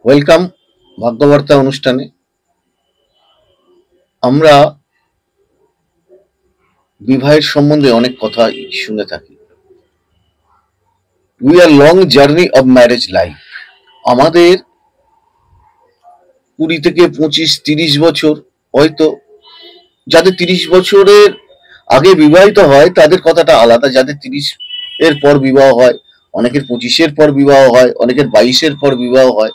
Welcome ভাগ্যবার্তা অনুষ্ঠানে। আমরা বিবাহের সম্বন্ধে অনেক কথা শুনে থাকি। We are long journey of marriage life. আমাদের 20 থেকে 25-30 বছর, হয়তো যাদের 30 বছরের আগে বিবাহিত হয় তাদের কথাটা আলাদা। যাদের 30 এর পর বিবাহ হয়, অনেকের 25-এর পর বিবাহ হয়, অনেকের 22-এর পর বিবাহ হয়।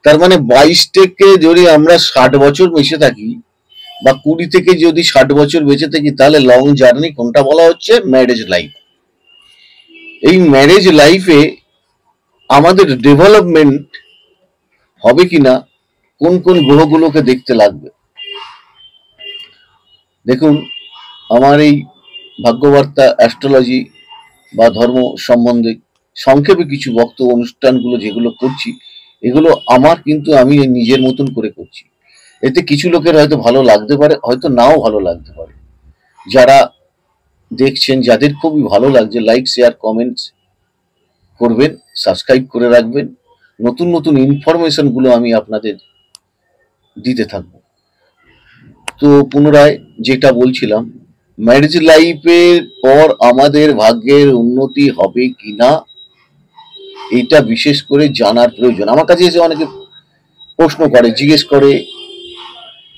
তার মানে 22 থেকে যদি আমরা 60 বছর বেঁচে থাকি বা 20 থেকে যদি 60 বছর বেঁচে থাকি, তাহলে লং জার্নি কোনটা বলা হচ্ছে? Marriage life. এই ম্যারেজ লাইফে আমাদের ডেভেলপমেন্ট হবে কিনা, কোন কোন গ্রহগুলোকে দেখতে লাগবে। দেখুন, আমার এই ভাগ্যবার্তা অ্যাস্ট্রোলজি বা ধর্ম সম্বন্ধে সংক্ষেপে কিছু বক্তব্য অনুষ্ঠানগুলো যেগুলো করছি, এগুলো আমার, কিন্তু আমি নিজের মতন করে করছি। এতে কিছু লোকের হয়তো ভালো লাগতে পারে, হয়তো নাও ভালো লাগতে পারে। যারা দেখছেন, যাদের খুবই ভালো লাগছে, লাইক শেয়ার কমেন্টস করবেন, সাবস্ক্রাইব করে রাখবেন। নতুন নতুন ইনফরমেশন গুলো আমি আপনাদের দিতে থাকবো। তো পুনরায় যেটা বলছিলাম, ম্যারেজ লাইফের পর আমাদের ভাগ্যের উন্নতি হবে কিনা, এটা বিশেষ করে জানার প্রয়োজন। আমার কাছে এসে অনেকে প্রশ্ন করে, জিজ্ঞেস করে,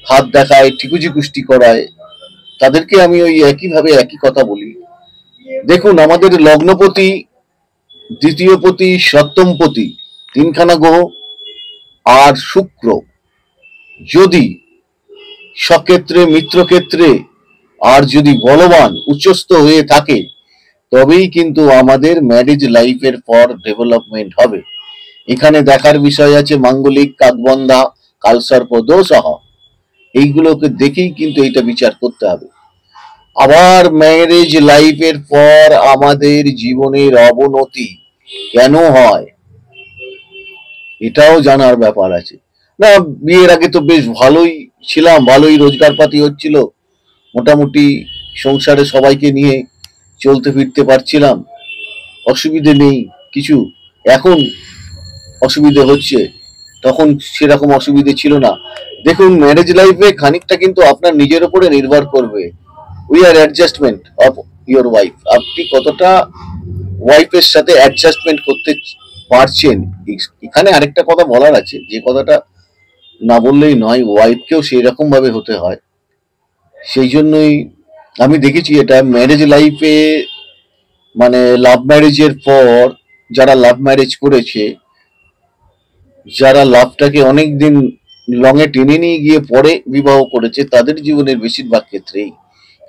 হাত দেখায়, ঠিকুজি কুষ্টি করায়। তাদেরকে আমি ওই একইভাবে একই কথা বলি। দেখুন, আমাদের লগ্নপতি, দ্বিতীয়পতি, সপ্তমপতি, তিনখানা গ্রহ আর শুক্র যদি স্বক্ষেত্রে, মিত্রক্ষেত্রে আর যদি বলবান উচ্চস্থ হয়ে থাকে, তবেই কিন্তু আমাদের ম্যারেজ লাইফের পর ডেভেলপমেন্ট হবে। এখানে দেখার বিষয় আছে মাঙ্গলিক, কাকবন্ধা, কালসর্প দোষহ, এইগুলোকে দেখেই কিন্তু এটা বিচার করতে হবে। আবার ম্যারেজ লাইফের পর আমাদের জীবনের অবনতি কেন হয়, এটাও জানার ব্যাপার আছে। না, বিয়ের আগে তো বেশ ভালোই ছিলাম, ভালোই রোজগার পাতি হচ্ছিল, মোটামুটি সংসারে সবাইকে নিয়ে চলতে ফিরতে পারছিলাম, অসুবিধে নেই কিছু। এখন অসুবিধে হচ্ছে, তখন সেরকম অসুবিধে ছিল না। দেখুন, ম্যারেজ লাইফে খানিকটা কিন্তু আপনার নিজের উপরে নির্ভর করবে। We are adjustment of your wife. আপনি কতটা ওয়াইফের সাথে অ্যাডজাস্টমেন্ট করতে পারছেন। এখানে আরেকটা কথা বলার আছে, যে কথাটা না বললেই নয়, ওয়াইফকেও সেই রকম ভাবে হতে হয়। সেই জন্যই আমি দেখেছি এটা ম্যারেজ লাইফে, মানে লাভ ম্যারেজের পর যারা লাভ ম্যারেজ করেছে, যারা লাভটাকে অনেক দিন লং এ টেনে নিয়ে গিয়ে পরে বিবাহ করেছে, তাদের জীবনের বেশিরভাগ ক্ষেত্রেই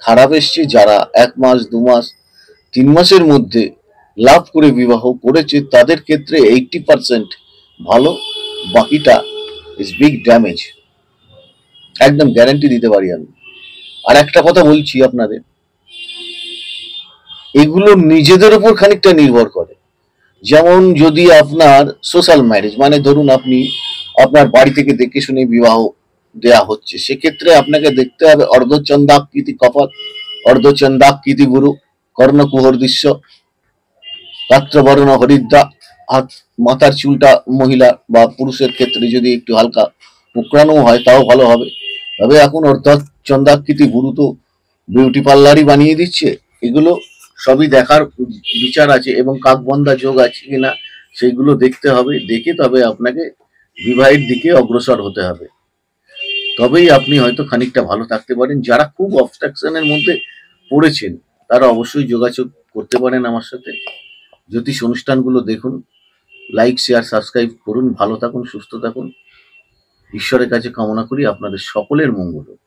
খারাপ এসছে। যারা 1 মাস, 2 মাস, 3 মাসের মধ্যে লাভ করে বিবাহ করেছে, তাদের ক্ষেত্রে 80% ভালো, বাকিটা ইজ বিগ ড্যামেজ। একদম গ্যারান্টি দিতে পারি আমি। আর একটা কথা বলছি আপনাদের, এগুলো নিজেদের উপর খানিকটা নির্ভর করে। যেমন যদি আপনার সোশ্যাল ম্যারেজ, মানে ধরুন আপনি আপনার বাড়ি থেকে দেখে শুনে বিবাহ দেয়া হচ্ছে, সেক্ষেত্রে আপনাকে দেখতে হবে অর্ধচন্দ্রাকৃতি কপাল, অর্ধচন্দ্রাকৃতি গুরু, কর্ণকুহর দৃশ্য, গাত্রবর্ণ হরিদ্রা, হাত মাথার চুলটা মহিলা বা পুরুষের ক্ষেত্রে যদি একটু হালকা মুকড়ানো হয় তাও ভালো হবে। তবে এখন অর্ধচন্দ্রাকৃতি গুরু তো বিউটি পার্লারই বানিয়ে দিচ্ছে। এগুলো সবই দেখার বিচার আছে, এবং কাকবন্ধা যোগ আছে কিনা সেইগুলো দেখতে হবে। দেখে তবে আপনাকে বিবাহের দিকে অগ্রসর হতে হবে, তবেই আপনি হয়তো খানিকটা ভালো থাকতে পারেন। যারা খুব অবস্ট্রাকশনের মধ্যে পড়েছেন, তারা অবশ্যই যোগাযোগ করতে পারেন আমার সাথে। জ্যোতিষ অনুষ্ঠানগুলো দেখুন, লাইক শেয়ার সাবস্ক্রাইব করুন। ভালো থাকুন, সুস্থ থাকুন। ঈশ্বরের কাছে কামনা করি আপনাদের সকলের মঙ্গল হোক।